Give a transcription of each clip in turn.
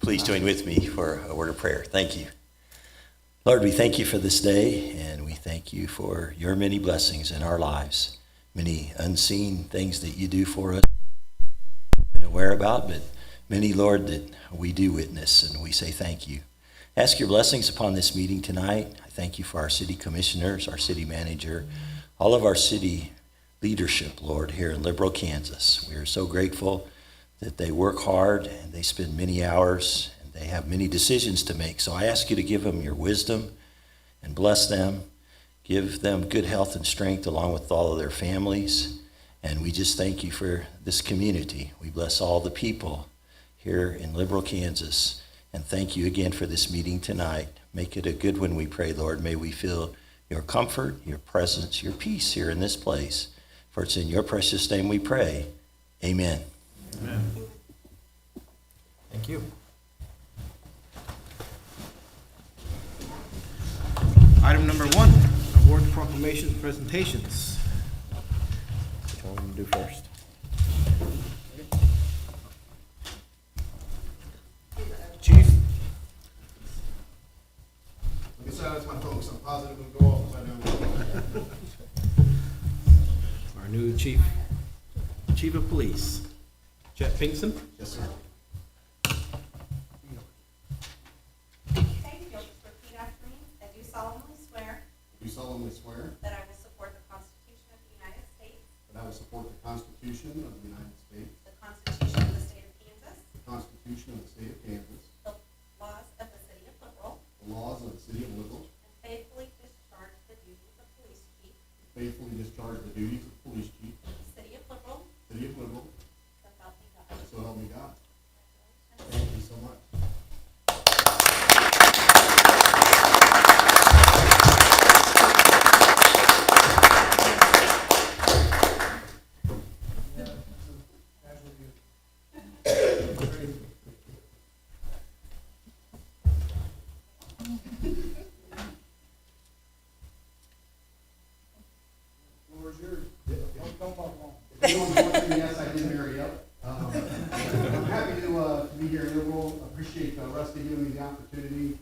please join with me for a word of prayer? Thank you. Lord, we thank you for this day, and we thank you for your many blessings in our lives, many unseen things that you do for us, and aware about, but many, Lord, that we do witness, and we say thank you. Ask your blessings upon this meeting tonight. I thank you for our city commissioners, our city manager, all of our city leadership, Lord, here in Liberal, Kansas. We are so grateful that they work hard and they spend many hours and they have many decisions to make. So I ask you to give them your wisdom and bless them. Give them good health and strength along with all of their families. And we just thank you for this community. We bless all the people here in Liberal, Kansas. And thank you again for this meeting tonight. Make it a good one, we pray, Lord. May we feel your comfort, your presence, your peace here in this place. For it's in your precious name we pray. Amen. Amen. Thank you. Item number 1, award proclamations presentations. Which one will we do first? Chief? Let me silence my folks. I'm positive it'll go off if I don't. Our new chief of police, Chet Pinkson. Yes, sir. Okay, you'll just repeat after me. I do solemnly swear Do solemnly swear that I will support the Constitution of the United States, that I will support the Constitution of the United States, the Constitution of the State of Kansas, the Constitution of the State of Kansas, the laws of the City of Liberal, the laws of the City of Liberal, and faithfully discharge the duties of police chief and faithfully discharge the duties of police chief, of the City of Liberal, City of Liberal, so help me God. so help me God. Congratulations. Thank you so much. Floor's yours. If you don't want to, yes, I did marry up. I'm happy to be here in Liberal. Appreciate Rusty giving me the opportunity.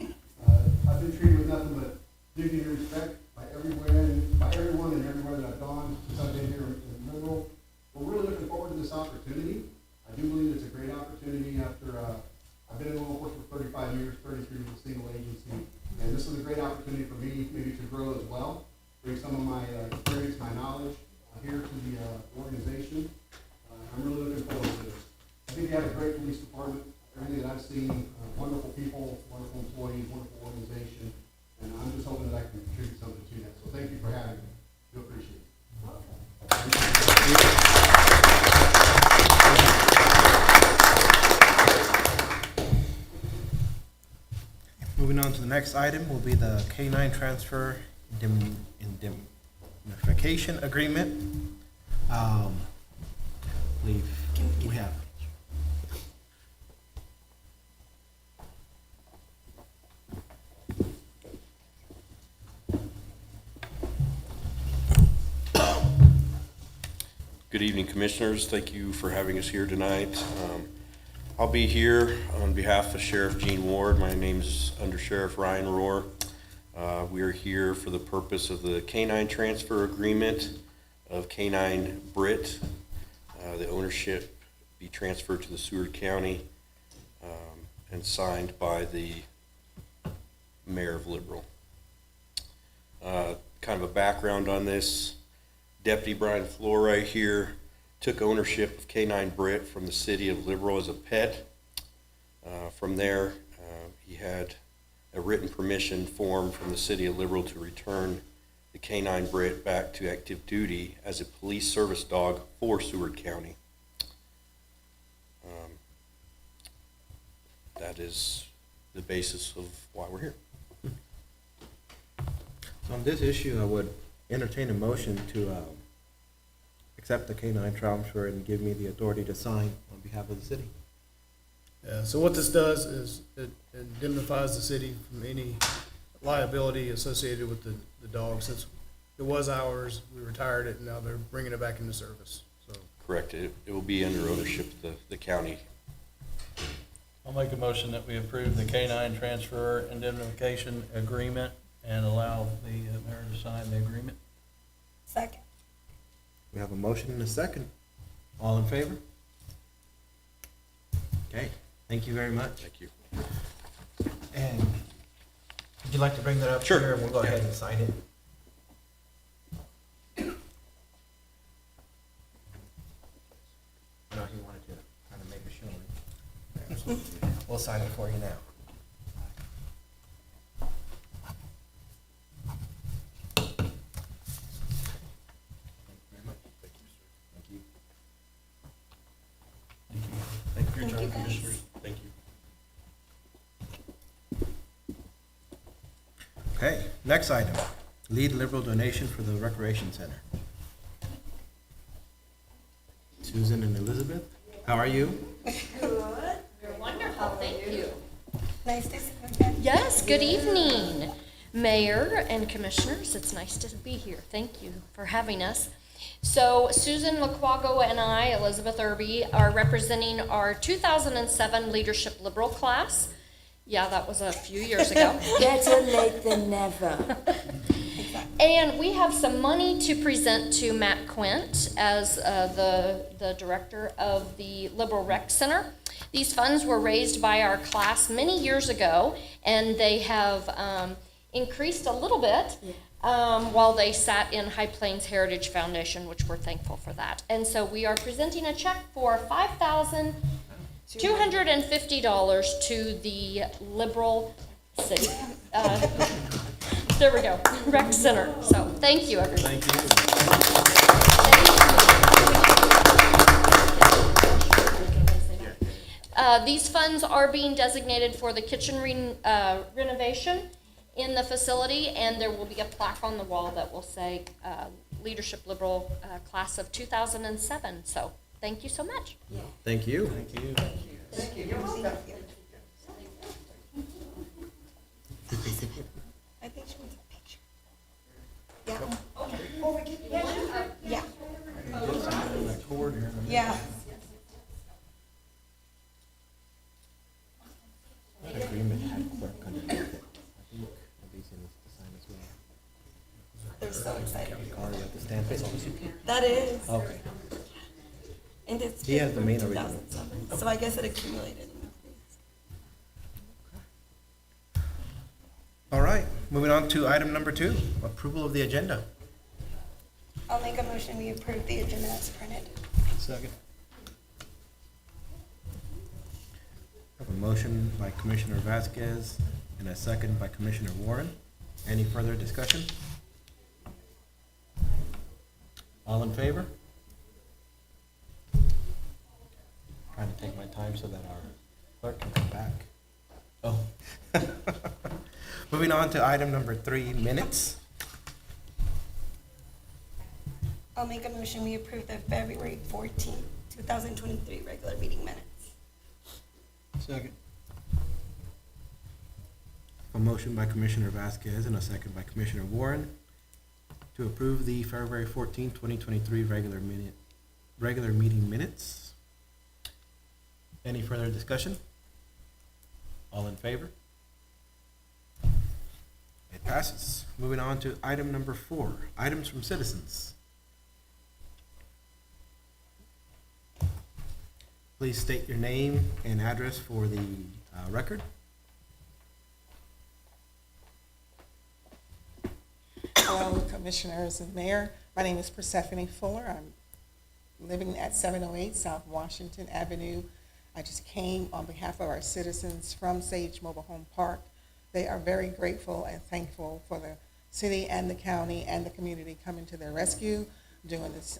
I've been treated with nothing but dignity and respect by everyone and everywhere that I've gone since I've been here in Liberal. We're really looking forward to this opportunity. I do believe it's a great opportunity after I've been in law enforcement for 35 years, 33 with a single agency. And this is a great opportunity for me maybe to grow as well, bring some of my experience, my knowledge here to the organization. I'm really looking forward to this. I think you have a great police department, everything that I've seen, wonderful people, wonderful employees, wonderful organization, and I'm just hoping that I can contribute something to that. So thank you for having me. Do appreciate Moving on to the next item will be the K-9 transfer indemnification agreement. I believe we have. Good evening, Commissioners. Thank you for having us here tonight. I'll be here on behalf of Sheriff Gene Ward. My name is Under Sheriff Ryan Rohr. We are here for the purpose of the K-9 transfer agreement of K-9 Britt. The ownership be transferred to the Seward County and signed by the Mayor of Liberal. Kind of a background on this. Deputy Brian Flora here took ownership of K-9 Britt from the city of Liberal as a pet. From there, he had a written permission form from the city of Liberal to return the K-9 Britt back to active duty as a police service dog for Seward County. That is the basis of why we're here. So on this issue, I would entertain a motion to accept the K-9 transfer and give me the authority to sign on behalf of the city. Yeah, so what this does is it indemnifies the city from any liability associated with the dog. Since it was ours, we retired it, and now they're bringing it back into service. So Correct. It will be under ownership of the county. I'll I'll make a motion that we approve the K-9 transfer indemnification agreement and allow the mayor to sign the agreement. Second. We have a motion and a second. All in favor? Okay, thank you very much. Thank you. And would you like to bring that up Sure. here, and we'll go ahead and sign it? I know he wanted to kind of make a showing. We'll sign it for you now. Thank you very much. Thank you. Thank you for your Thank time, you, guys. commissioners. Thank you. Okay, next item, lead liberal donation for the recreation center. Susan and Elizabeth, how are you? You're wonderful, thank you. Nice to see you again. Yes, good evening, Mayor and Commissioners. It's nice to be here. Thank you for having us. So Susan Laquago and I, Elizabeth Irby, are representing our 2007 Leadership Liberal class. Yeah, that was a few years ago. Better late than never. And we have some money to present to Matt Quint as the director of the Liberal Rec Center. These funds were raised by our class many years ago, and they have increased a little bit while they sat in High Plains Heritage Foundation, which we're thankful for that. And so we are presenting a check for $5,250 to the Liberal City. There we go, Rec Center. So thank you, everyone. Thank you. These funds are being designated for the kitchen renovation in the facility, and there will be a plaque on the wall that will say Leadership Liberal Class of 2007. So thank you so much. Thank you. Thank you. I think she wants a picture. Yeah. Oh, we can, yeah. Yeah. That agreement had clerk underneath it. I think Alicia needs to sign as well. They're so excited. Or you have to stamp it. That is. Okay. And it's. He has the main 2007. So I guess it accumulated. All right, moving on to item number 2, approval of the agenda. I'll make a motion, we approve the agenda as printed. Second. I have a motion by Commissioner Vasquez and a second by Commissioner Warren. Any further discussion? All in favor? Trying to take my time so that our clerk can come back. Oh. Moving on to item number 3, minutes. I'll make a motion, we approve the February 14th, 2023 regular meeting minutes. Second. A motion by Commissioner Vasquez and a second by Commissioner Warren to approve the February 14, 2023 regular meeting minutes. Any further discussion? All in favor? It passes. Moving on to item number 4, items from citizens. Please state your name and address for the record. Hello, Commissioners and Mayor. My name is Persephone Fuller. I'm living at 708 South Washington Avenue. I just came on behalf of our citizens from Sage Mobile Home Park. They are very grateful and thankful for the city and the county and the community coming to their rescue during this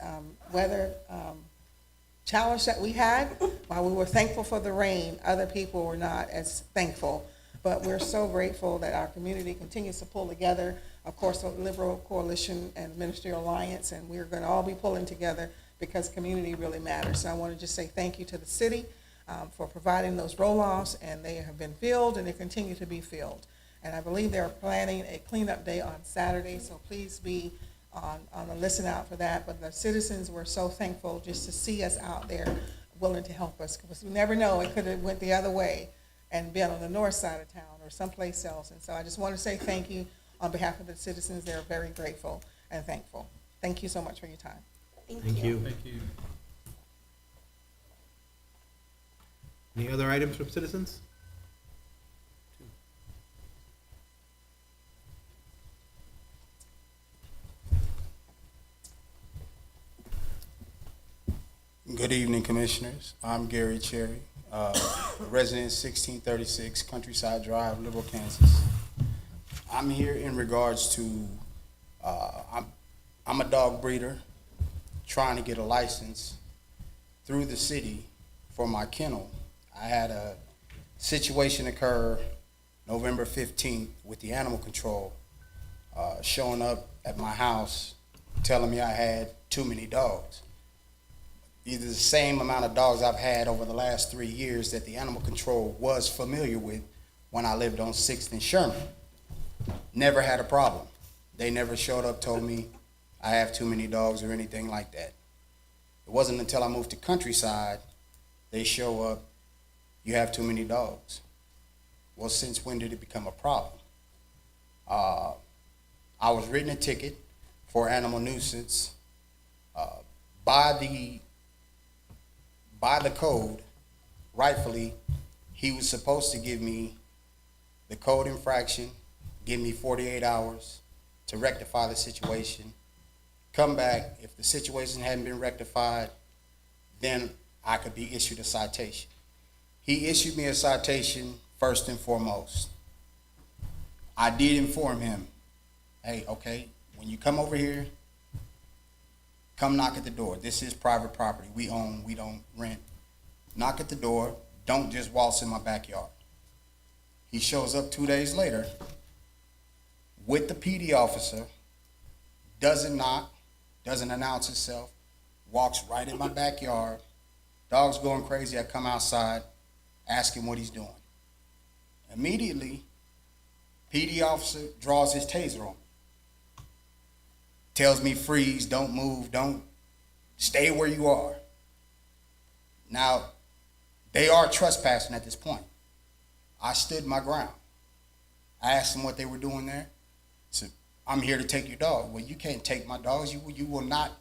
weather challenge that we had. While we were thankful for the rain, other people were not as thankful. But we're so grateful that our community continues to pull together. Of course, the Liberal Coalition and Ministerial Alliance, and we're going to all be pulling together because community really matters. So I want to just say thank you to the city for providing those roll-offs, and they have been filled and they continue to be filled. And I believe they're planning a cleanup day on Saturday, so please be on the listen out for that. But the citizens were so thankful just to see us out there willing to help us, because we never know, it could have went the other way. and been on the north side of town or someplace else. And so I just want to say thank you on behalf of the citizens. They're very grateful and thankful. Thank you so much for your time. Thank you. Thank you. Any other items from citizens? Good evening, Commissioners. I'm Gary Cherry, resident 1636 Countryside Drive, Liberal, Kansas. I'm here in regards to, I'm a dog breeder trying to get a license through the city for my kennel. I had a situation occur November 15th with the animal control showing up at my house telling me I had too many dogs. Either the same amount of dogs I've had over the last 3 years that the animal control was familiar with when I lived on 6th and Sherman. Never had a problem. They never showed up, told me I have too many dogs or anything like that. It wasn't until I moved to Countryside, they show up, you have too many dogs. Well, since when did it become a problem? I was written a ticket for animal nuisance by the code. Rightfully, he was supposed to give me the code infraction, give me 48 hours to rectify the situation, come back. If the situation hadn't been rectified, then I could be issued a citation. He issued me a citation first and foremost. I did inform him, hey, okay, when you come over here, come knock at the door. This is private property. We own, we don't rent. Knock at the door. Don't just waltz in my backyard. He shows up 2 days later with the PD officer, doesn't knock, doesn't announce himself, walks right in my backyard. Dog's going crazy. I come outside, ask him what he's doing. Immediately, PD officer draws his taser on me. Tells me freeze, don't move, don't stay where you are. Now, they are trespassing at this point. I stood my ground. I asked them what they were doing there. So I'm here to take your dog. Well, you can't take my dogs. You will not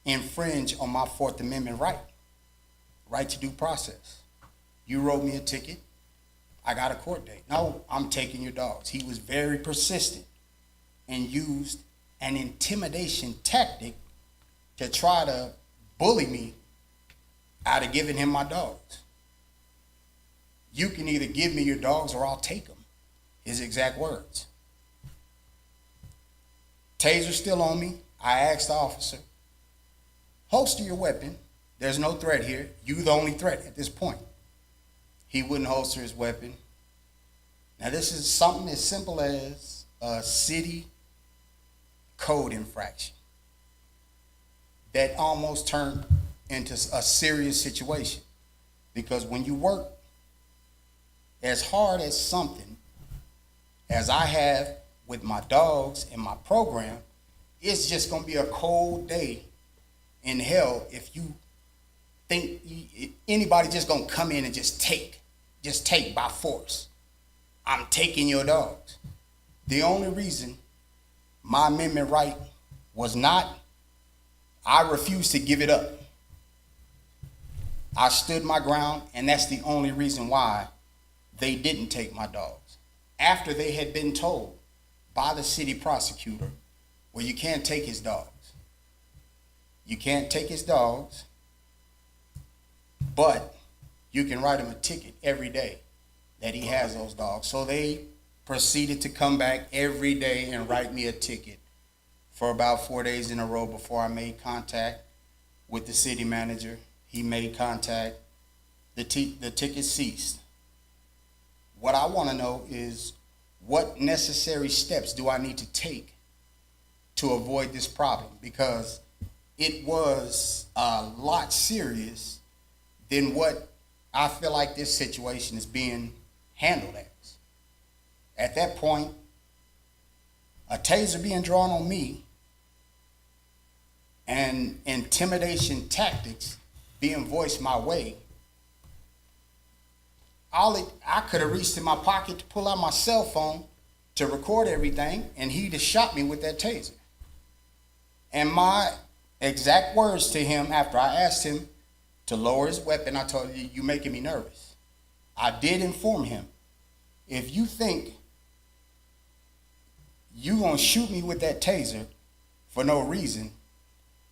infringe on my Fourth Amendment right to due process. You wrote me a ticket. I got a court date. No, I'm taking your dogs. He was very persistent and used an intimidation tactic to try to bully me out of giving him my dogs. You can either give me your dogs or I'll take them. His exact words. Taser still on me. I asked the officer, holster your weapon. There's no threat here. You the only threat at this point. He wouldn't holster his weapon. Now this is something as simple as a city code infraction that almost turned into a serious situation. Because when you work as hard as something as I have with my dogs and my program, it's just going to be a cold day in hell if you think anybody just going to come in and just take by force. I'm taking your dogs. The only reason my amendment right was not, I refused to give it up. I stood my ground, and that's the only reason why they didn't take my dogs. After they had been told by the city prosecutor, well, you can't take his dogs. You can't take his dogs, but you can write him a ticket every day that he has those dogs. So they proceeded to come back every day and write me a ticket for about 4 days in a row before I made contact with the city manager. He made contact. The ticket ceased. What I want to know is what necessary steps do I need to take to avoid this problem? Because it was a lot serious than what I feel like this situation is being handled as. At that point, a taser being drawn on me and intimidation tactics being voiced my way, I could have reached in my pocket to pull out my cell phone to record everything, and he'd have shot me with that taser. And my exact words to him after I asked him to lower his weapon, I told him, "You making me nervous." I did inform him, if you think you gonna shoot me with that taser for no reason,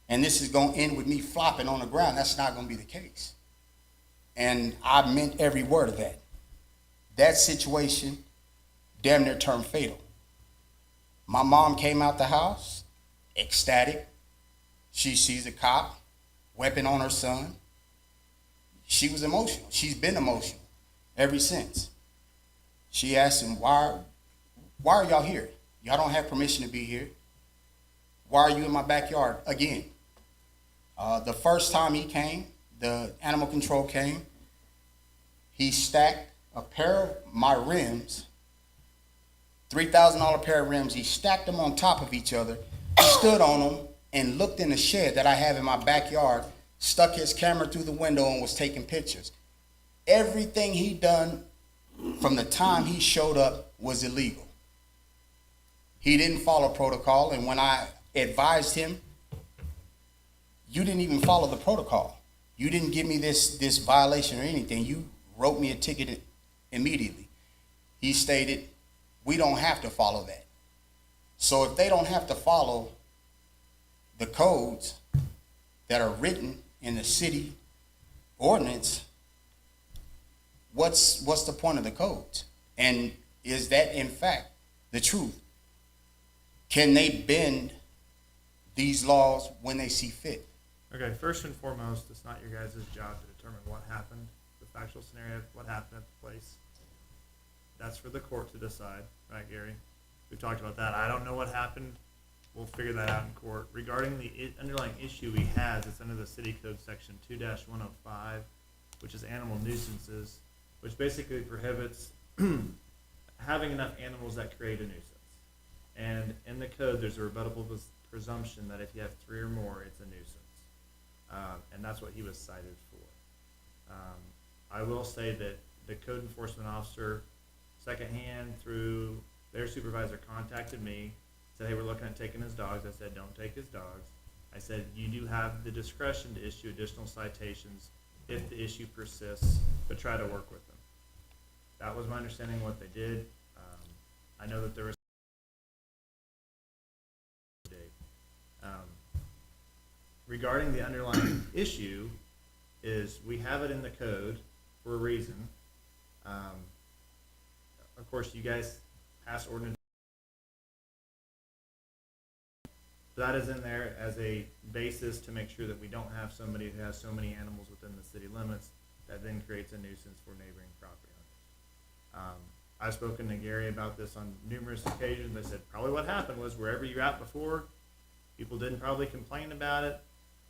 and this is gonna end with me flopping on the ground, that's not gonna be the case. And I meant every word of that. That situation damn near turned fatal. My mom came out the house, ecstatic. She sees a cop, weapon on her son. She was emotional. She's been emotional ever since. She asked him, why are y'all here? Y'all don't have permission to be here. Why are you in my backyard again? The first time he came, the animal control came, he stacked a pair of my rims, $3,000 pair of rims. He stacked them on top of each other, stood on them, and looked in the shed that I have in my backyard, stuck his camera through the window and was taking pictures. Everything he done from the time he showed up was illegal. He didn't follow protocol, and when I advised him, you didn't even follow the protocol. You didn't give me this violation or anything. You wrote me a ticket immediately. He stated, we don't have to follow that. So if they don't have to follow the codes that are written in the city ordinance, what's the point of the codes? And is that in fact the truth? Can they bend these laws when they see fit? Okay, first and foremost, it's not your guys' job to determine what happened, the factual scenario, what happened at the place. That's for the court to decide, right, Gary? We've talked about that. I don't know what happened. We'll figure that out in court. Regarding the underlying issue he has, it's under the city code section 2-105, which is animal nuisances, which basically prohibits having enough animals that create a nuisance. And in the code, there's a rebuttable presumption that if you have 3 or more, it's a nuisance. And that's what he was cited for. I will say that the code enforcement officer, secondhand through their supervisor, contacted me, said, hey, we're looking at taking his dogs. I said, don't take his dogs. I said, you do have the discretion to issue additional citations if the issue persists, but try to work with them. That was my understanding of what they did. I know that there was regarding the underlying issue is we have it in the code for a reason. Of course, you guys passed ordinance. That is in there as a basis to make sure that we don't have somebody who has so many animals within the city limits that then creates a nuisance for neighboring property owners. I've spoken to Gary about this on numerous occasions. I said probably what happened was wherever you're at before, people didn't probably complain about it.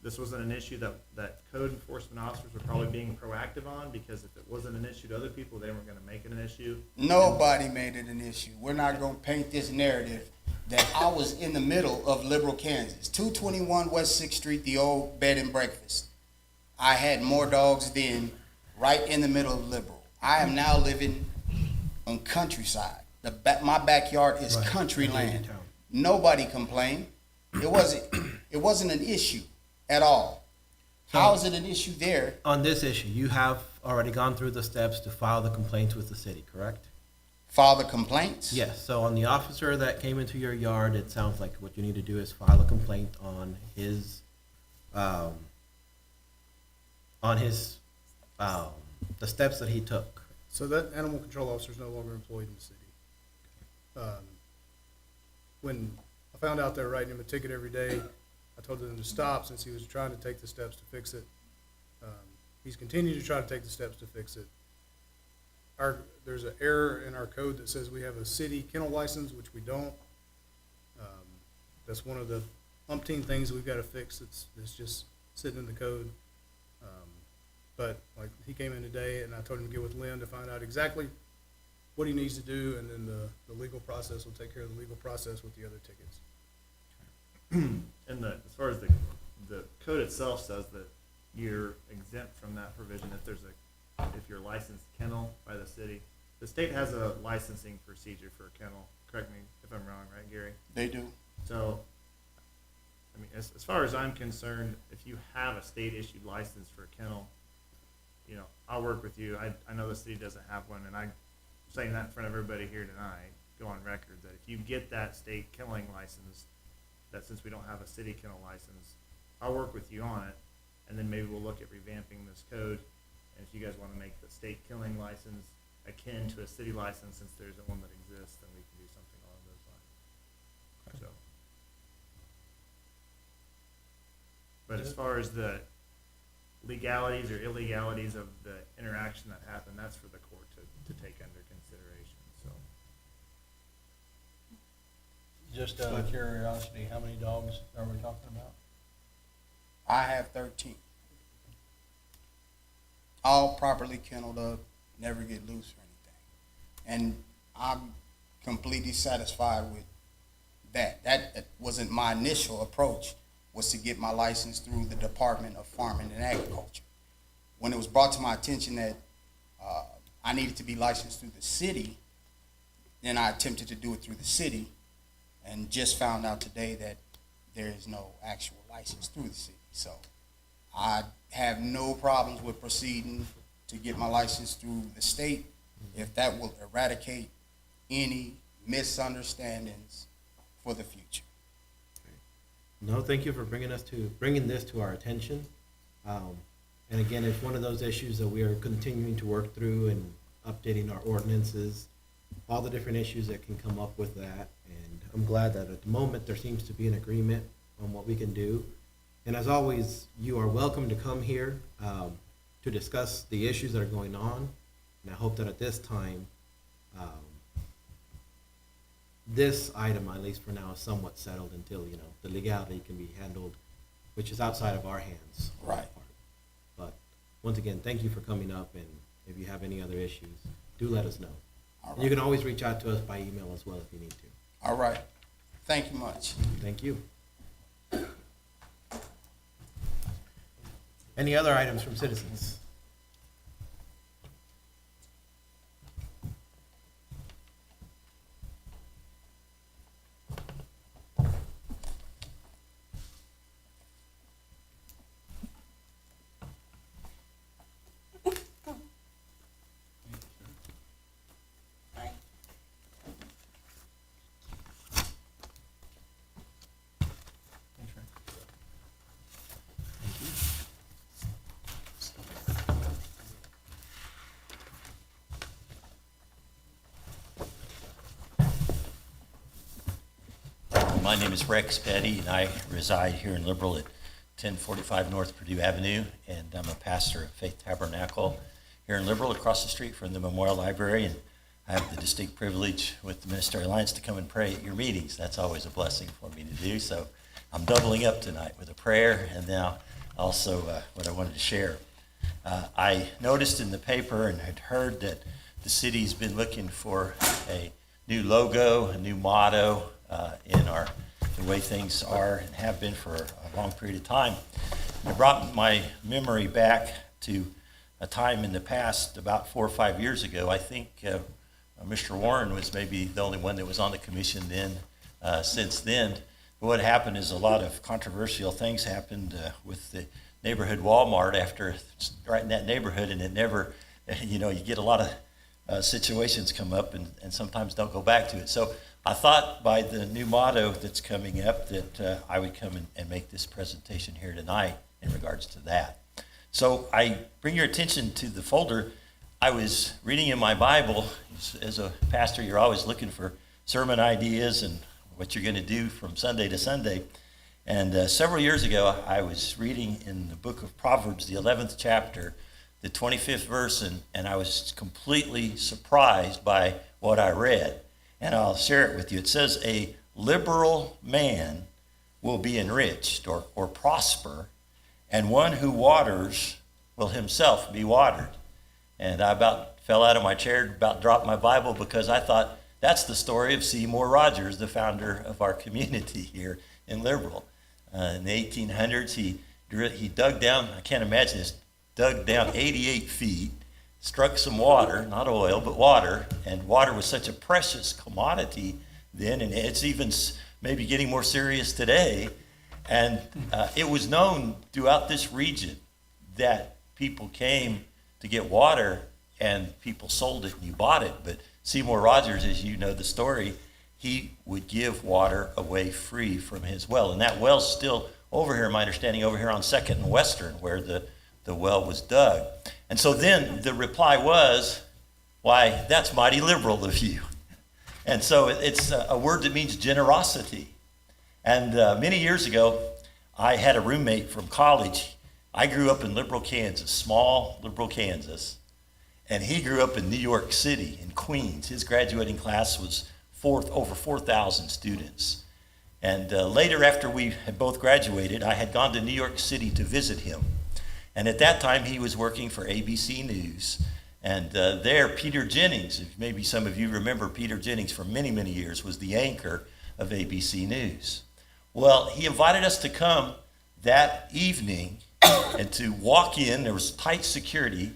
This wasn't an issue that code enforcement officers were probably being proactive on, because if it wasn't an issue to other people, they weren't going to make it an issue. Nobody made it an issue. We're not going to paint this narrative that I was in the middle of Liberal, Kansas, 221 West 6th Street, the old bed and breakfast. I had more dogs then, right in the middle of Liberal. I am now living on Countryside. My backyard is country land. Nobody complained. It wasn't an issue at all. How is it an issue there? On this issue, you have already gone through the steps to file the complaints with the city, correct? File the complaints? Yes, so on the officer that came into your yard, it sounds like what you need to do is file a complaint on his, the steps that he took. So that animal control officer is no longer employed in the city. When I found out they were writing him a ticket every day, I told him to stop since he was trying to take the steps to fix it. He's continued to try to take the steps to fix it. There's an error in our code that says we have a city kennel license, which we don't. That's one of the umpteen things we've got to fix. It's just sitting in the code. But like he came in today, and I told him to get with Lynn to find out exactly what he needs to do, and then the legal process will take care of the legal process with the other tickets. And as far as the code itself says that you're exempt from that provision if there's if you're licensed kennel by the city. The state has a licensing procedure for a kennel. Correct me if I'm wrong, right, Gary? They do. So, I mean, as far as I'm concerned, if you have a state-issued license for a kennel, you know, I'll work with you. I know the city doesn't have one, and I'm saying that in front of everybody here tonight, go on record, that if you get that state kenneling license, that since we don't have a city kennel license, I'll work with you on it, and then maybe we'll look at revamping this code. And if you guys want to make the state kenneling license akin to a city license, since there's one that exists, then we can do something along those lines. So. But as far as the legalities or illegalities of the interaction that happened, that's for the court to take under consideration, so. Just out of curiosity, how many dogs are we talking about? I have 13. All properly kenneled up, never get loose or anything. And I'm completely satisfied with that. That wasn't my initial approach, was to get my license through the Department of Farming and Agriculture. When it was brought to my attention that I needed to be licensed through the city, then I attempted to do it through the city, and just found out today that there is no actual license through the city. So I have no problems with proceeding to get my license through the state, if that will eradicate any misunderstandings for the future. No, thank you for bringing this to our attention. And again, it's one of those issues that we are continuing to work through and updating our ordinances, all the different issues that can come up with that. And I'm glad that at the moment there seems to be an agreement on what we can do. And as always, you are welcome to come here to discuss the issues that are going on. And I hope that at this time, this item, at least for now, is somewhat settled until, you know, the legality can be handled, which is outside of our hands. Right. But once again, thank you for coming up, and if you have any other issues, do let us know. All And you right. can always reach out to us by email as well if you need to. All right. Thank you much. Thank you. Any other items from citizens? My name is Rex Petty, and I reside here in Liberal at 1045 North Purdue Avenue, and I'm a pastor at Faith Tabernacle here in Liberal, across the street from the Memorial Library, and I have the distinct privilege with the Ministry Alliance to come and pray at your meetings. That's always a blessing for me to do, so I'm doubling up tonight with a prayer, and now also what I wanted to share. I noticed in the paper and had heard that the city's been looking for a new logo, a new motto, in the way things are and have been for a long period of time. And it brought my memory back to a time in the past, about 4 or 5 years ago. I think Mr. Warren was maybe the only one that was on the commission then. Since then, but what happened is a lot of controversial things happened with the neighborhood Walmart after right in that neighborhood, and it never, you get a lot of situations come up and sometimes don't go back to it. So I thought by the new motto that's coming up that I would come and make this presentation here tonight in regards to that. So I bring your attention to the folder. I was reading in my Bible. As a pastor, you're always looking for sermon ideas and what you're going to do from Sunday to Sunday. And several years ago, I was reading in the book of Proverbs, the 11th chapter, the 25th verse, and I was completely surprised by what I read. And I'll share it with you. It says, a liberal man will be enriched or prosper, and one who waters will himself be watered. And I about fell out of my chair, about dropped my Bible, because I thought that's the story of Seymour Rogers, the founder of our community here in Liberal. In the 1800s, he dug down, I can't imagine this, dug down 88 feet, struck some water, not oil, but water, and water was such a precious commodity then, and it's even maybe getting more serious today. And it was known throughout this region that people came to get water and people sold it and you bought it. But Seymour Rogers, as you know the story, he would give water away free from his well. And that well's still over here, my understanding, over here on 2nd and Western, where the well was dug. And so then the reply was, why, that's mighty liberal of you. And so it's a word that means generosity. And many years ago, I had a roommate from college. I grew up in Liberal, Kansas, small Liberal, Kansas. And he grew up in New York City, in Queens. His graduating class was over 4,000 students. And later, after we had both graduated, I had gone to New York City to visit him. And at that time, he was working for ABC News. And there, Peter Jennings, if maybe some of you remember Peter Jennings for many, many years, was the anchor of ABC News. Well, he invited us to come that evening and to walk in. There was tight security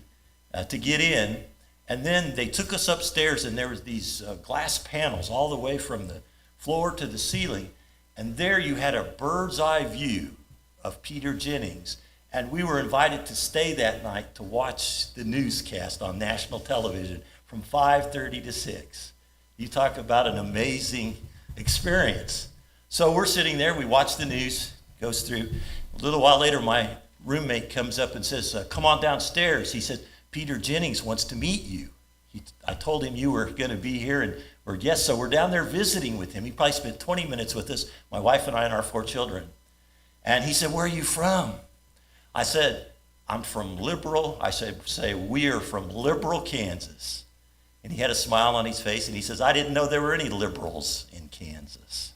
to get in. And then they took us upstairs, and there was these glass panels all the way from the floor to the ceiling. And there you had a bird's eye view of Peter Jennings. And we were invited to stay that night to watch the newscast on national television from 5:30 to 6. You talk about an amazing experience. So we're sitting there, we watch the news, goes through. A little while later, my roommate comes up and says, come on downstairs. He said, Peter Jennings wants to meet you. I told him you were going to be here, and we're yes, so we're down there visiting with him. He probably spent 20 minutes with us, my wife and I and our 4 children. And he said, where are you from? I said, I'm from Liberal. I said, we are from Liberal, Kansas. And he had a smile on his face, and he says, I didn't know there were any liberals in Kansas.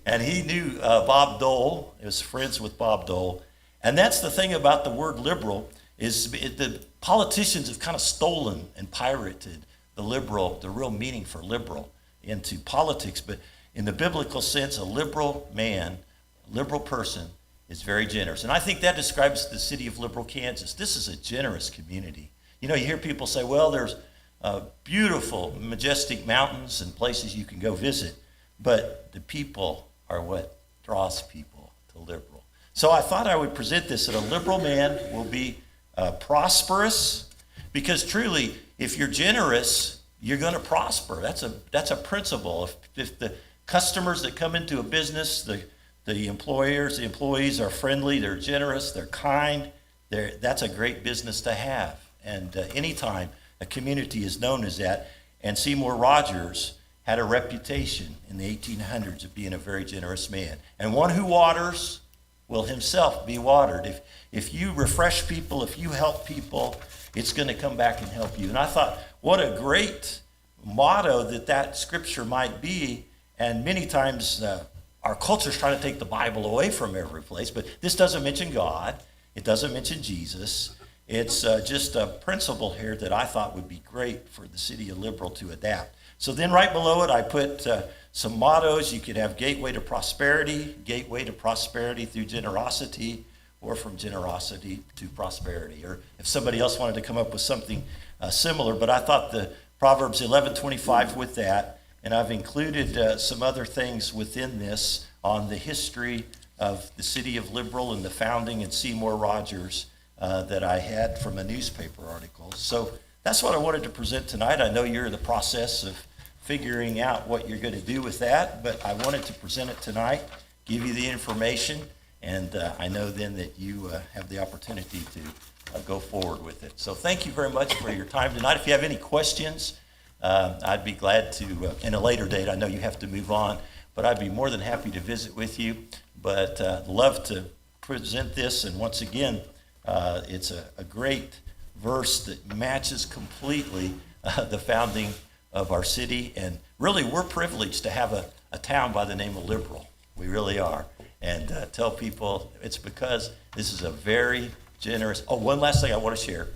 And he knew Bob Dole. He was friends with Bob Dole. And that's the thing about the word liberal, is the politicians have kind of stolen and pirated the real meaning for liberal into politics. But in the biblical sense, a liberal man, a liberal person, is very generous. And I think that describes the city of Liberal, Kansas. This is a generous community. You know, you hear people say, well, there's beautiful, majestic mountains and places you can go visit, but the people are what draws people to Liberal. So I thought I would present this, that a liberal man will be prosperous, because truly, if you're generous, you're going to prosper. That's a principle. If the customers that come into a business, the employees are friendly, they're generous, they're kind, that's a great business to have. And anytime a community is known as that, and Seymour Rogers had a reputation in the 1800s of being a very generous man. And one who waters will himself be watered. If you refresh people, if you help people, it's going to come back and help you. And I thought, what a great motto that scripture might be. And many times our culture's trying to take the Bible away from every place, but this doesn't mention God. It doesn't mention Jesus. It's just a principle here that I thought would be great for the city of Liberal to adapt. So then right below it, I put some mottos. You could have gateway to prosperity through generosity, or from generosity to prosperity. Or if somebody else wanted to come up with something similar, but I thought the Proverbs 11:25 with that, and I've included some other things within this on the history of the city of Liberal and the founding and Seymour Rogers that I had from a newspaper article. So that's what I wanted to present tonight. I know you're in the process of figuring out what you're going to do with that, but I wanted to present it tonight, give you the information, and I know then that you have the opportunity to go forward with it. So thank you very much for your time tonight. If you have any questions, I'd be glad to, in a later date, I know you have to move on, but I'd be more than happy to visit with you. But love to present this, and once again, it's a great verse that matches completely the founding of our city. And really, we're privileged to have a town by the name of Liberal. We really are. And tell people it's because this is a very generous. Oh, one last thing I want to share.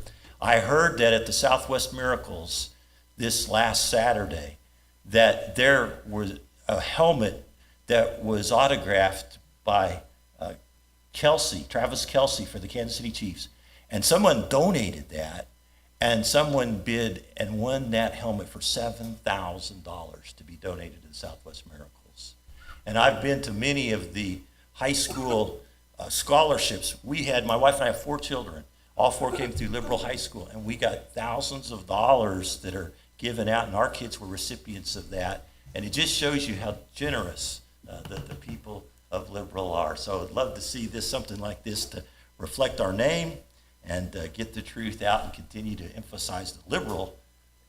I heard that at the Southwest Miracles this last Saturday, that there was a helmet that was autographed by Travis Kelce for the Kansas City Chiefs. And someone donated that. And someone bid and won that helmet for $7,000 to be donated to the Southwest Miracles. And I've been to many of the high school scholarships. My wife and I have 4 children. All 4 came through Liberal High School, and we got thousands of dollars that are given out, and our kids were recipients of that. And it just shows you how generous the people of Liberal are. So I'd love to see something like this to reflect our name and get the truth out and continue to emphasize that liberal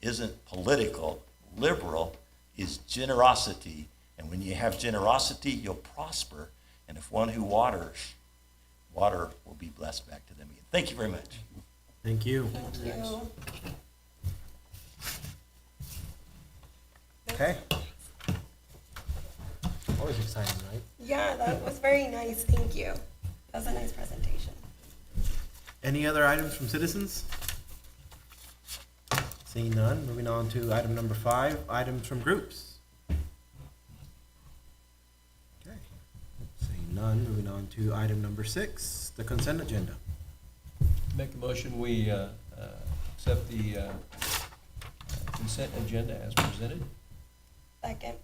isn't political. Liberal is generosity. And when you have generosity, you'll prosper. And if one who waters, water will be blessed back to them again. Thank you very much. Thank you. Thank you. Okay. Always exciting, right? Yeah, that was very nice. Thank you. That was a nice presentation. Any other items from citizens? Seeing none, moving on to item number 5, items from groups. Okay. Seeing none, moving on to item number 6, the consent agenda. Make a motion, we accept the consent agenda as presented. Second.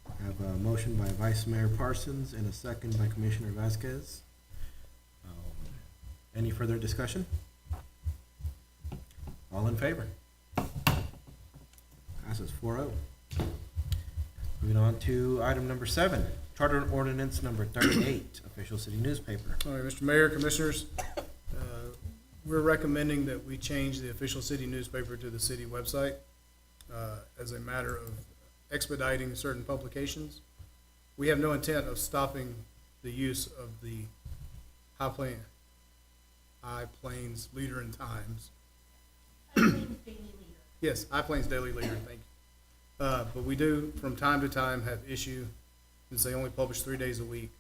I have a motion by Vice Mayor Parsons and a second by Commissioner Vasquez. Any further discussion? All in favor? Passes 4-0. Moving on to item number 7, Charter Ordinance number 38, official city newspaper. All right, Mr. Mayor, Commissioners, we're recommending that we change the official city newspaper to the city website as a matter of expediting certain publications. We have no intent of stopping the use of the High Plains Leader and Times. Yes, High Plains Daily Leader, thank you. But we do, from time to time, have issue, since they only publish 3 days a week,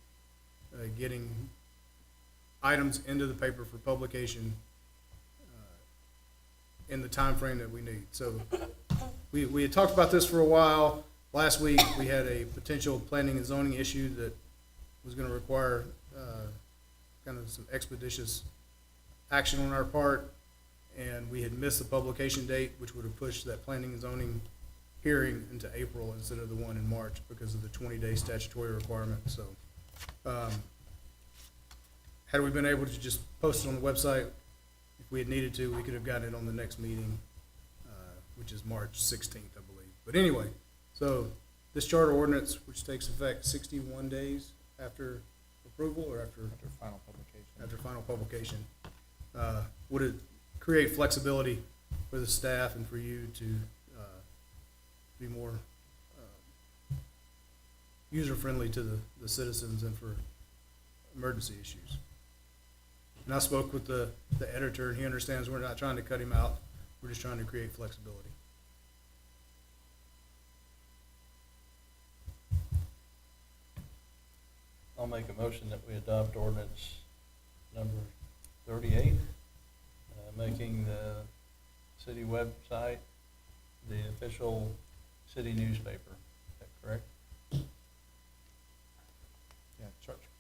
getting items into the paper for publication in the time frame that we need. So we had talked about this for a while. Last week, we had a potential planning and zoning issue that was going to require kind of some expeditious action on our part, and we had missed the publication date, which would have pushed that planning and zoning hearing into April instead of the one in March because of the 20-day statutory requirement. So had we been able to just post it on the website, if we had needed to, we could have gotten it on the next meeting, which is March 16th, I believe. But anyway, so this charter ordinance, which takes effect 61 days after approval or after final publication, would it create flexibility for the staff and for you to be more user-friendly to the citizens and for emergency issues. And I spoke with the editor, and he understands we're not trying to cut him out. We're just trying to create flexibility. I'll make a motion that we adopt ordinance number 38, making the city website the official city newspaper. Is that correct? Yeah,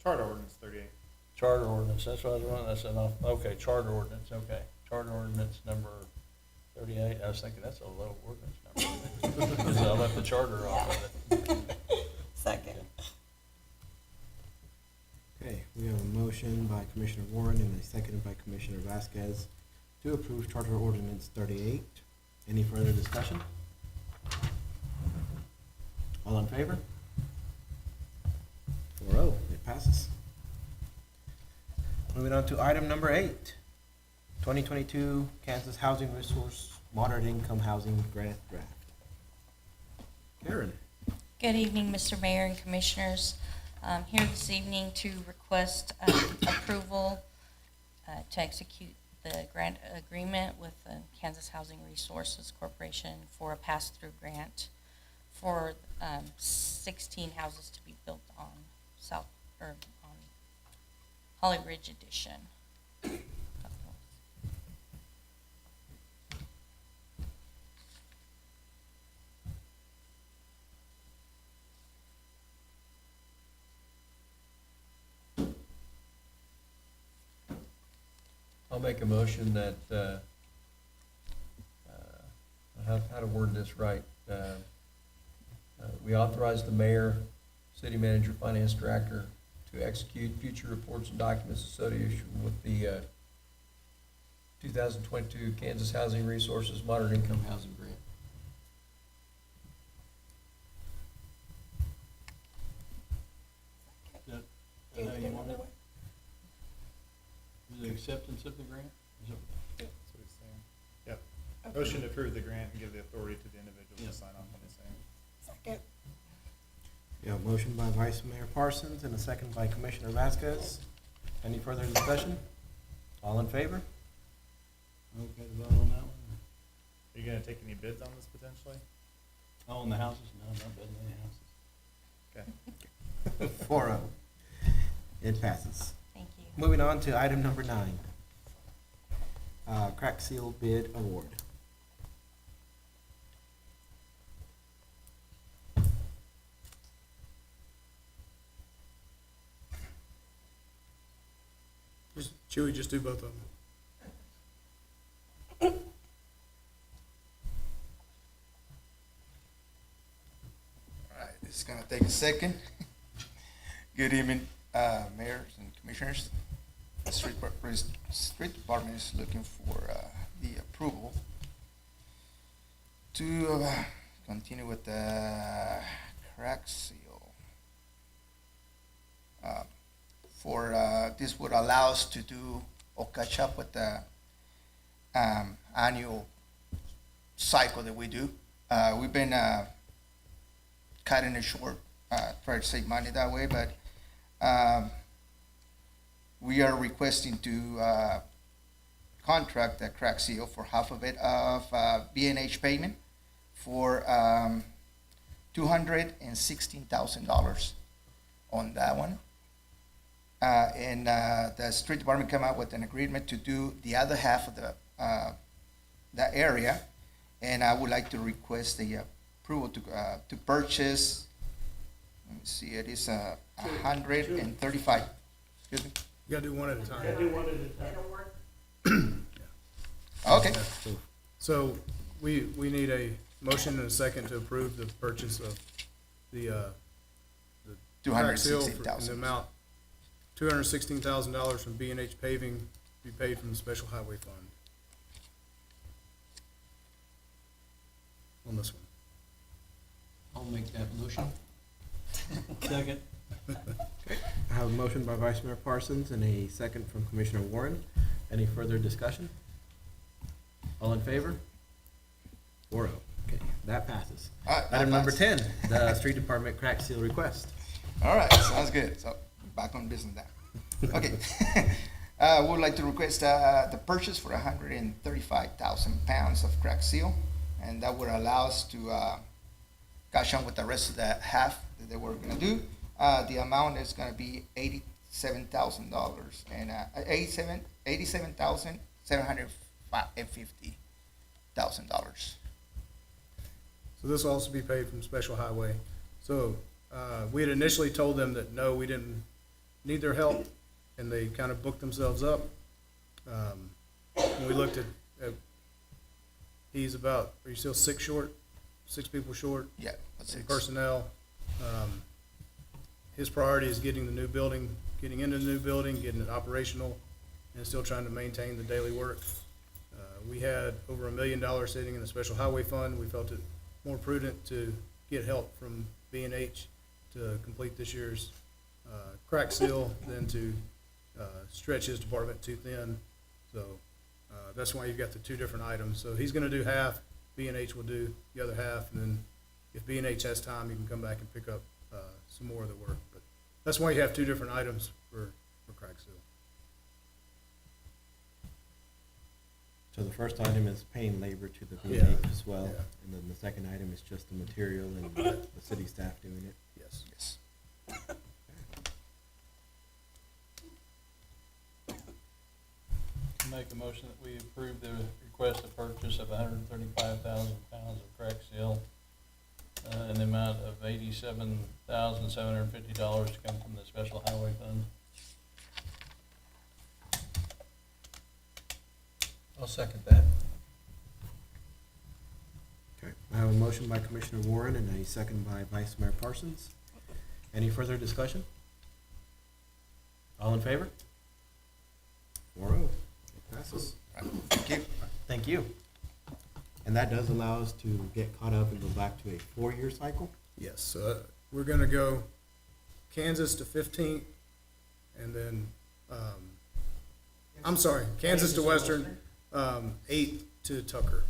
charter ordinance 38. Charter ordinance, that's what I was wondering, that's enough, okay, charter ordinance, okay. Charter ordinance number 38, I was thinking that's a low ordinance number. Because I left the charter off of it. Second. Okay, we have a motion by Commissioner Warren and a second by Commissioner Vasquez to approve Charter Ordinance 38. Any further discussion? All in favor? 4-0, it passes. Moving on to item number 8, 2022 Kansas Housing Resource Moderate Income Housing Grant Draft. Karen. Good evening, Mr. Mayor and Commissioners. I'm here this evening to request approval to execute the grant agreement with the Kansas Housing Resources Corporation for a pass-through grant for 16 houses to be built on on Holly Ridge Edition. I'll make a motion that how to word this right. We authorize the mayor, city manager, finance director to execute future reports and documents associated with the 2022 Kansas Housing Resources Moderate Income Housing Grant. Is that how you want it? Is it acceptance of the grant? Is it- That's what he's saying. Yep. Motion to approve the grant and give the authority to the individual Yeah. to sign off on the same. Second. We have a motion by Vice Mayor Parsons and a second by Commissioner Vasquez. Any further discussion? All in favor? Okay to vote on that one? Are you gonna take any bids on this potentially? Oh, on the houses? No, not bidding any houses. Okay. 4-0. It passes. Thank you. Moving on to item number 9. Crack seal bid award. Should we just do both of them? All right, it's gonna take a second. Good evening, mayors and commissioners. The street department is looking for the approval to continue with the crack seal. This would allow us to do or catch up with the annual cycle that we do. We've been cutting it short, try to save money that way, but we are requesting to contract the crack seal for half of it of B&H payment for $216,000 on that one. And the street department came out with an agreement to do the other half of the area, and I would like to request the approval to purchase. Let me see, it is 135. Excuse me. You gotta do one at a time. Okay. So we need a motion and a second to approve the purchase of the crack seal in the $216,000. amount $216,000 from B&H Paving to be paid from the Special Highway Fund. On this one. I'll make that motion. Second. I have a motion by Vice Mayor Parsons and a second from Commissioner Warren. Any further discussion? All in favor? 4-0. Okay, that passes. All right, Item that number passes. 10, the street department crack seal request. All right, sounds good. So back on business now. Okay. We would like to request the purchase for 135,000 pounds of crack seal, and that would allow us to cash on with the rest of the half that they were going to do. The amount is going to be $87,000 and $87,750,000. So this will also be paid from Special Highway. So we had initially told them that no, we didn't need their help, and they kind of booked themselves up. When we looked at he's about, are you still 6 short? 6 people short? Yeah, that's in it. personnel. His priority is getting the new building, getting into the new building, getting it operational, and still trying to maintain the daily work. We had over $1 million sitting in the Special Highway Fund. We felt it more prudent to get help from B&H to complete this year's crack seal than to stretch his department too thin. So that's why you've got the 2 different items. So he's gonna do half, B&H will do the other half, and then if B&H has time, you can come back and pick up some more of the work. But that's why you have 2 different items for crack seal. So the first item is paying labor to the Yeah. VA as well, Yeah. and then the second item is just the material and the city staff doing it. Yes. Yes. Make a motion that we approve the request of purchase of 135,000 pounds of crack seal in the amount of $87,750 to come from the Special Highway Fund. I'll second that. I have a motion by Commissioner Warren and a second by Vice Mayor Parsons. Any further discussion? All in favor? 4-0. It passes. Thank you. Thank you. And that does allow us to get caught up and go back to a 4-year cycle? Yes, we're gonna go Kansas to 15th, and then, I'm sorry, Kansas to Western, 8 to Tucker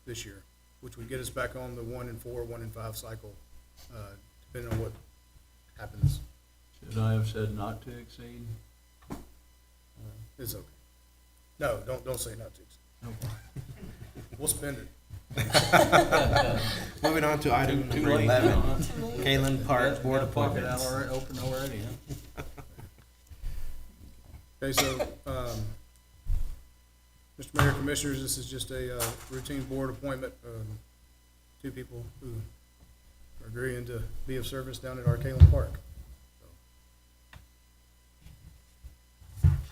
this year, which would get us back on the 1 and 4, 1 and 5 cycle, depending on what happens. Should I have said not to exceed? It's okay. No, don't say not to. Okay. We'll spend it. Moving on to item Too number late 11, now, huh? Kalen Park Board Got a pocket Appointments. open already, huh? Okay, so, Mr. Mayor, Commissioners, this is just a routine board appointment. 2 people who are agreeing to be of service down at our Kalen Park.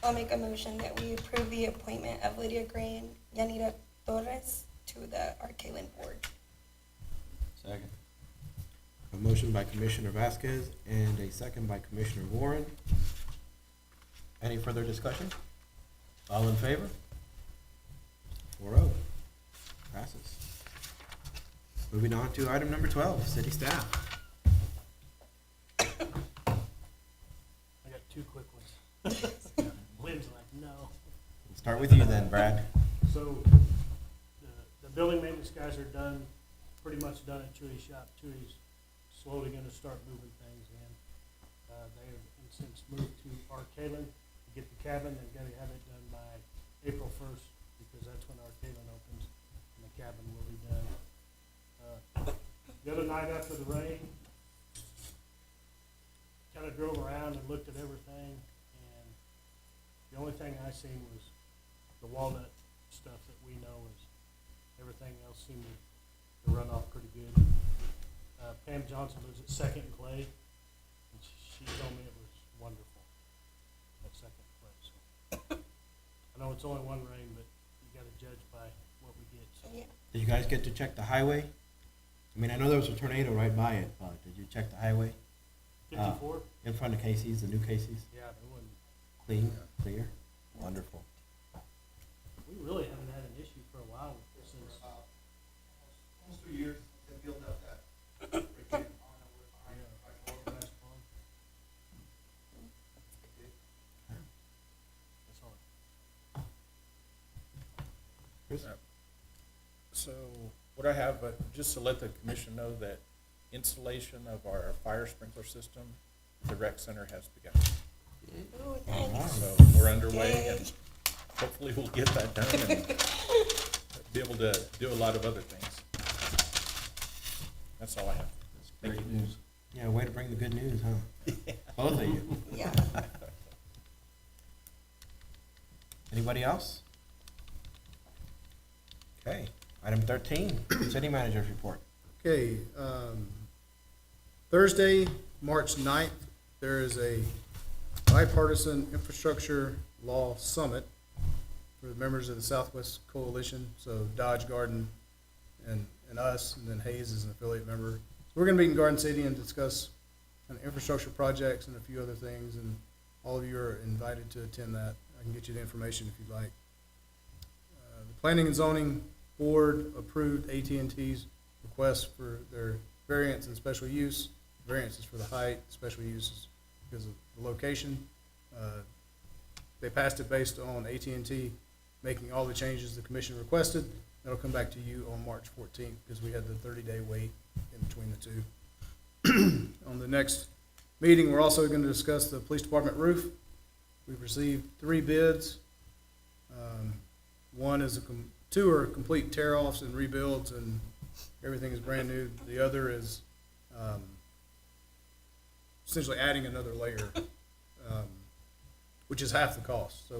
I'll make a motion that we approve the appointment of Lydia Gray and Yanira Torres to the Arcalen Board. Second. A motion by Commissioner Vasquez and a second by Commissioner Warren. Any further discussion? All in favor? 4-0. Passes. Moving on to item number 12, city staff. I got 2 quick ones. Lynn's like, no. We'll start with you then, Brad. So, the building maintenance guys are done, pretty much done at Chewy's shop. Chewy's slowly gonna start moving things in. They have since moved to Arcalen to get the cabin. They've gotta have it done by April 1st, because that's when Arcalen opens, and the cabin will be done. The other night after the rain, kinda drove around and looked at everything, and the only thing I seen was the walnut stuff that we know is, everything else seemed to run off pretty good. Pam Johnson lives at Second and Clay, and she told me it was wonderful at Second and Clay, so. I know it's only one rain, but you gotta judge by what we get, so. Yeah. Did you guys get to check the highway? I mean, I know there was a tornado right by it, but did you check the highway? 54? In front of Casey's, the new Casey's? Yeah, it wasn't, Clean, clear? Wonderful. we really haven't had an issue for a while since. Almost 2 years, they built up that. Yeah, last fall. That's all. Chris? So what I have, just to let the commission know that installation of our fire sprinkler system, the rec center has begun. Ooh, nice. So we're underway and hopefully we'll get that done and be able to do a lot of other things. That's all I have. That's great news. Yeah, way to bring the good news, huh? Both of you. Yeah. Anybody else? Okay, item 13, city manager's report. Okay, Thursday, March 9th, there is a bipartisan infrastructure law summit for the members of the Southwest Coalition, so Dodge, Garden, and us, and then Hayes is an affiliate member. So we're gonna be in Garden City and discuss kind of infrastructure projects and a few other things, and all of you are invited to attend that. I can get you the information if you'd like. The Planning and Zoning Board approved AT&T's request for their variance and special use. Variance is for the height, special use is because of the location. They passed it based on AT&T making all the changes the commission requested. That'll come back to you on March 14th because we had the 30-day wait in between the two. On the next meeting, we're also going to discuss the police department roof. We've received 3 bids. One is two are complete tear-offs and rebuilds, and everything is brand new. The other is essentially adding another layer, which is half the cost. So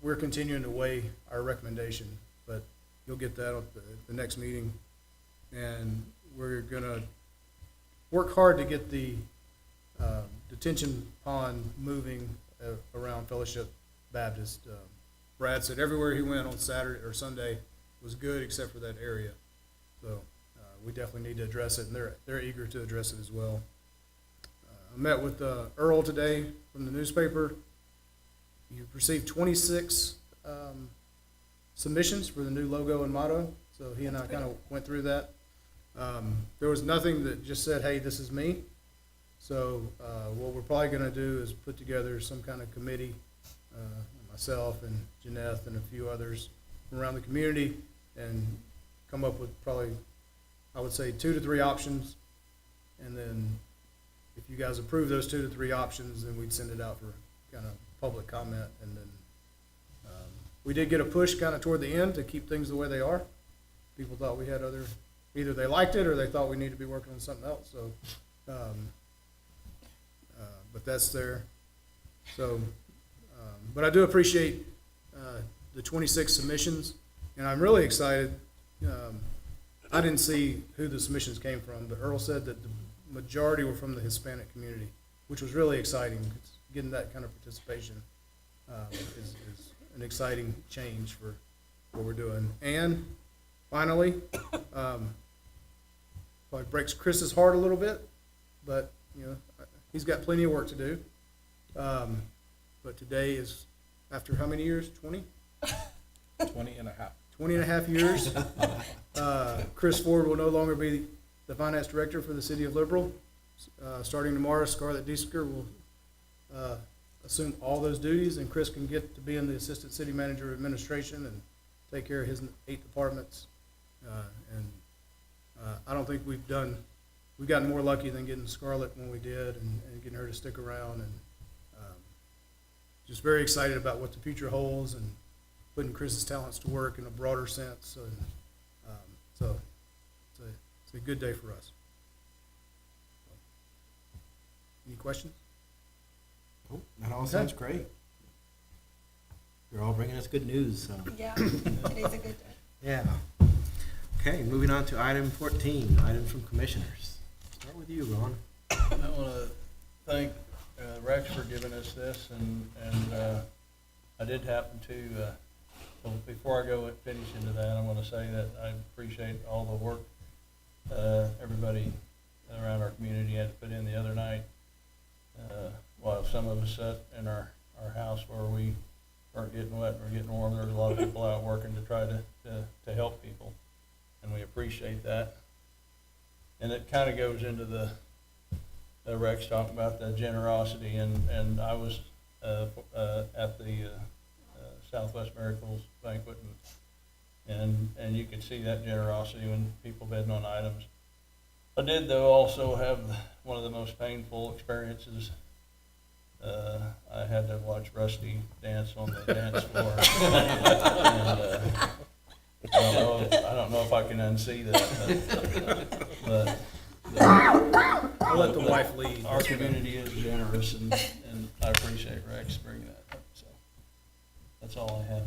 we're continuing to weigh our recommendation, but you'll get that at the next meeting. And we're gonna work hard to get the detention pond moving around Fellowship Baptist. Brad said everywhere he went on Saturday or Sunday, was good except for that area. So, we definitely need to address it, and they're eager to address it as well. I met with Earl today from the newspaper. You've received 26 submissions for the new logo and motto, so he and I kind of went through that. There was nothing that just said, hey, this is me. So what we're probably going to do is put together some kind of committee, myself and Janeth and a few others from around the community, and come up with probably, I would say, 2 to 3 options. And then if you guys approve those 2 to 3 options, then we'd send it out for kind of public comment. And then we did get a push kind of toward the end to keep things the way they are. People thought we had either they liked it or they thought we needed to be working on something else. So, but that's there. So, but I do appreciate the 26 submissions, and I'm really excited. I didn't see who the submissions came from, but Earl said that the majority were from the Hispanic community, which was really exciting. Getting that kind of participation is an exciting change for what we're doing. And finally, probably breaks Chris's heart a little bit, but he's got plenty of work to do. But today is, after how many years? 20? 20 and a half. 20 and a half years. Chris Ford will no longer be the finance director for the city of Liberal. Starting tomorrow, Scarlett Diesker will assume all those duties, and Chris can get to being the assistant city manager of administration and take care of his 8 departments. I don't think we've gotten more lucky than getting Scarlett when we did, and getting her to stick around, and just very excited about what the future holds and putting Chris's talents to work in a broader sense. So it's a good day for us. Any questions? Oh, that all sounds great. You're all bringing us good news, so. Yeah, today's a good day. Yeah. Okay, moving on to item 14, items from commissioners. Start with you, Ron. I want to thank Rex for giving us this, and I did happen to, well, before I go finish into that, I want to say that I appreciate all the work everybody around our community had to put in the other night. While some of us sat in our house where we weren't getting wet and we're getting warm, there was a lot of people out working to try to help people, and we appreciate that. And it kind of goes into the Rex talking about the generosity, and I was at the Southwest Miracles banquet, and you could see that generosity when people bidding on items. I did, though, also have one of the most painful experiences. I had to watch Rusty dance on the dance floor. And, I don't know if I can unsee that, but I'll let the wife lead. Our community is generous, and I appreciate Rex bringing that up. So that's all I have.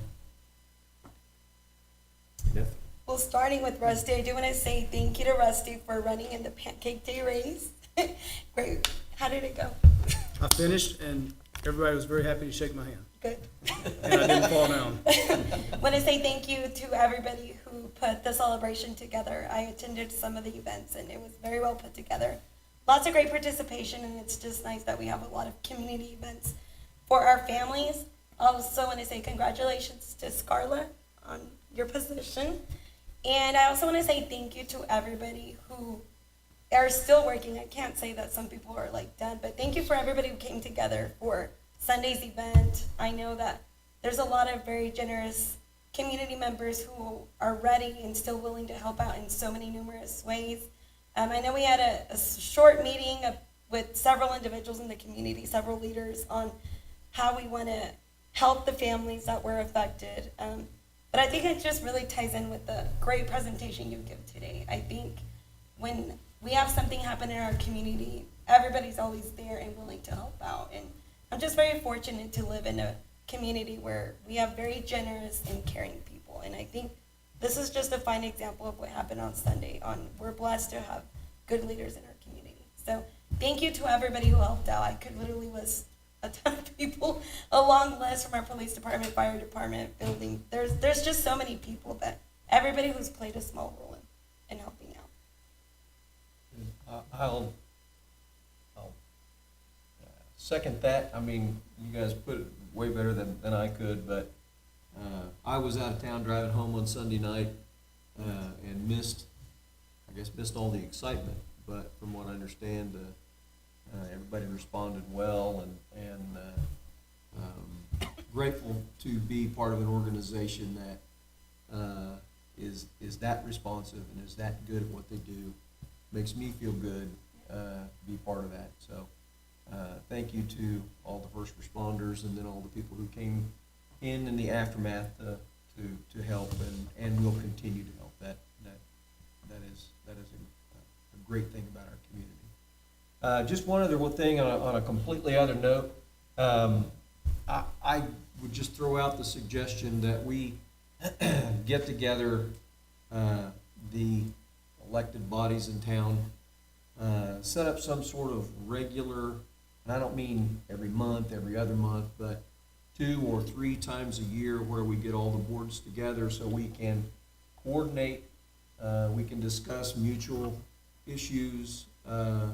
Yes. Well, starting with Rusty, I do want to say thank you to Rusty for running in the Pancake Day race. Great. How did it go? I finished, and everybody was very happy to shake my hand. Good. And I didn't fall down. I want to say thank you to everybody who put the celebration together. I attended some of the events, and it was very well put together. Lots of great participation, and it's just nice that we have a lot of community events for our families. I also want to say congratulations to Scarlett on your position. And I also want to say thank you to everybody who are still working. I can't say that some people are like done, but thank you for everybody who came together for Sunday's event. I know that there's a lot of very generous community members who are ready and still willing to help out in so many numerous ways. I know we had a short meeting with several individuals in the community, several leaders, on how we want to help the families that were affected. But I think it just really ties in with the great presentation you give today. I think when we have something happen in our community, everybody's always there and willing to help out. And I'm just very fortunate to live in a community where we have very generous and caring people. And I think this is just a fine example of what happened on Sunday. We're blessed to have good leaders in our community. So thank you to everybody who helped out. I could literally list a ton of people, a long list from our police department, fire department, building. There's just so many people that everybody who's played a small role in helping out. I'll second that. I mean, you guys put it way better than I could, but I was out of town driving home on Sunday night and missed all the excitement. But from what I understand, everybody responded well, and grateful to be part of an organization that is that responsive and is that good at what they do. Makes me feel good to be part of that. So thank you to all the first responders and then all the people who came in the aftermath to help and will continue to help. That is a great thing about our community. Just one other thing on a completely other note. I would just throw out the suggestion that we get together the elected bodies in town, set up some sort of regular, and I don't mean every month, every other month, but 2 or 3 times a year where we get all the boards together so we can coordinate, we can discuss mutual issues. You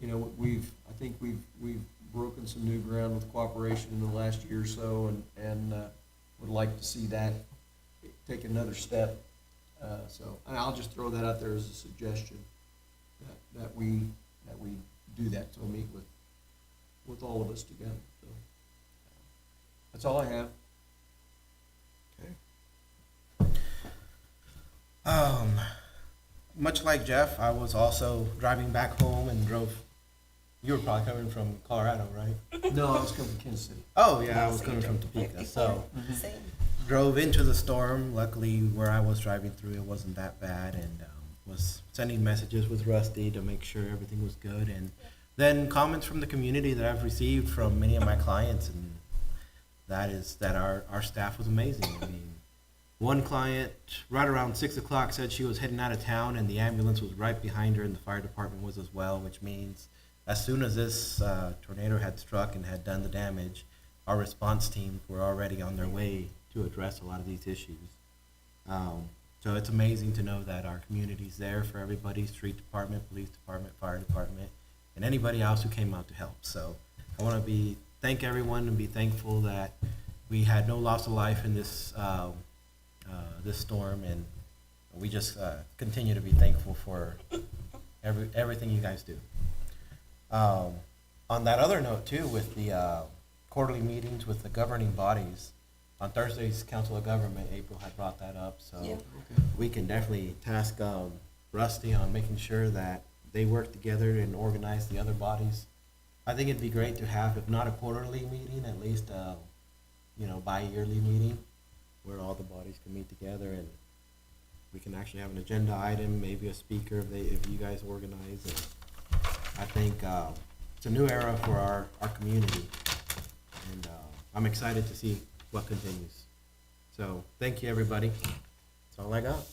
know, I think we've broken some new ground with cooperation in the last year or so, and would like to see that take another step. So, and I'll just throw that out there as a suggestion that we do that. So meet with all of us together. So that's all I have. Much like Jeff, I was also driving back home and drove. You were probably coming from Colorado, right? No, I was coming from Kansas City. Oh yeah, I was coming from Topeka. So Same. drove into the storm. Luckily, where I was driving through, it wasn't that bad, and was sending messages with Rusty to make sure everything was good, and then comments from the community that I've received from many of my clients, and that is that our staff was amazing. I mean, one client right around 6 o'clock said she was heading out of town, and the ambulance was right behind her, and the fire department was as well, which means as soon as this tornado had struck and had done the damage, our response teams were already on their way to address a lot of these issues. So it's amazing to know that our community's there for everybody, street department, police department, fire department, and anybody else who came out to help. So I want to thank everyone and be thankful that we had no loss of life in this this storm, and we just continue to be thankful for everything you guys do. On that other note too, with the quarterly meetings with the governing bodies, on Thursday's Council of Government, April had brought that up, so Yeah. we can definitely task Rusty on making sure that they work together and organize the other bodies. I think it'd be great to have, if not a quarterly meeting, at least bi-yearly meeting where all the bodies can meet together and we can actually have an agenda item, maybe a speaker if you guys organize it. I think it's a new era for our community, and I'm excited to see what continues. So thank you, everybody. That's all I got.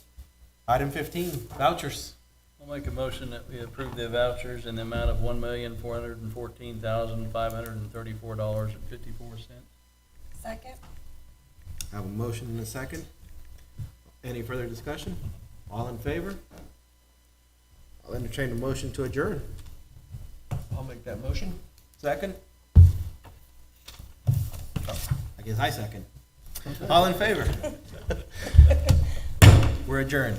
Item 15, vouchers. I'll make a motion that we approve the vouchers in the amount of $1,414,534.54. Second. I have a motion and a second. Any further discussion? All in favor? I'll entertain a motion to adjourn. I'll make that motion. Second? I guess I second. All in favor? We're adjourned.